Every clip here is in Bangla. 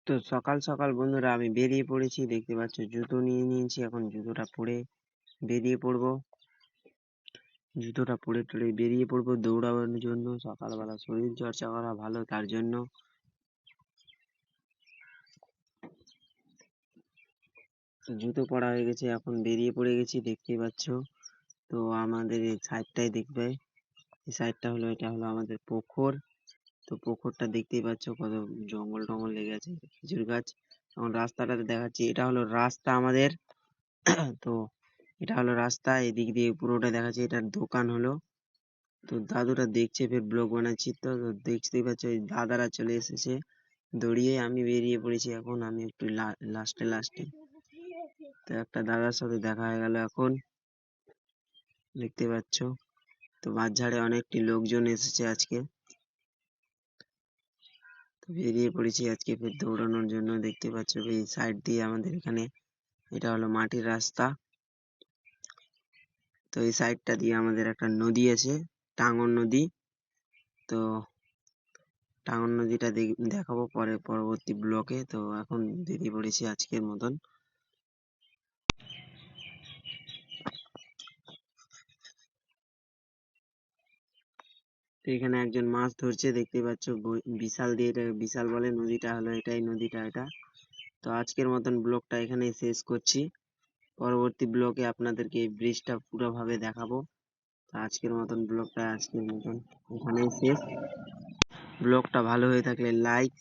তো সকাল সকাল বন্ধুরা আমি বেরিয়ে পড়েছি, দেখতে পাচ্ছ জুতো নিয়ে নিয়েছি। এখন জুতোটা পরে বেরিয়ে পড়বো, টরে বেরিয়ে পড়বো দৌড়ানোর জন্য। সকালবেলা শরীর চর্চা করা ভালো, তার জন্য। জুতো পরা হয়ে গেছে, এখন বেরিয়ে পড়ে গেছি, দেখতেই পাচ্ছ। তো আমাদের এই সাইডটাই দেখবে, এই সাইডটা হলো, এটা হলো আমাদের পুকুর। তো পুকুরটা দেখতেই পাচ্ছ, কত জঙ্গল টঙ্গল লেগে আছে, খেজুর গাছ। এখন রাস্তাটাতে দেখাচ্ছি, এটা হলো রাস্তা আমাদের। তো এটা হলো রাস্তা, এদিক দিয়ে পুরোটা দেখাচ্ছে। এটার দোকান হলো। তো দাদুরা দেখছে, ফের ব্লগ বানাচ্ছি। তো দেখতেই পাচ্ছ ওই দাদারা চলে এসেছে দৌড়িয়ে। আমি বেরিয়ে পড়েছি, এখন আমি একটু লাস্টে। তো একটা দাদার সাথে দেখা হয়ে গেল এখন, দেখতে পাচ্ছ। তো বাঁশঝাড়ে অনেকটি লোকজন এসেছে আজকে। তো বেরিয়ে পড়েছি আজকে ফের দৌড়ানোর জন্য। দেখতে পাচ্ছ এই সাইড দিয়ে আমাদের এখানে, এটা হলো মাটির রাস্তা। তো এই সাইডটা দিয়ে আমাদের একটা নদী আছে, টাঙ্গন নদী। তো টাঙ্গন নদীটা দেখাবো পরবর্তী ব্লকে। তো এখন বেরিয়ে পড়েছি আজকের মতন। তো এখানে একজন মাছ ধরছে, দেখতে পাচ্ছ। বিশাল দিয়ে, এটা বিশাল বলে, নদীটা হলো এটাই, নদীটা এটা। তো আজকের মতন ব্লগটা এখানেই শেষ করছি। পরবর্তী ব্লগে আপনাদেরকে এই ব্রিজটা পুরোভাবে দেখাবো। তো আজকের মতন এখানেই শেষ। ব্লগটা ভালো হয়ে থাকলে লাইক,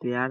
শেয়ার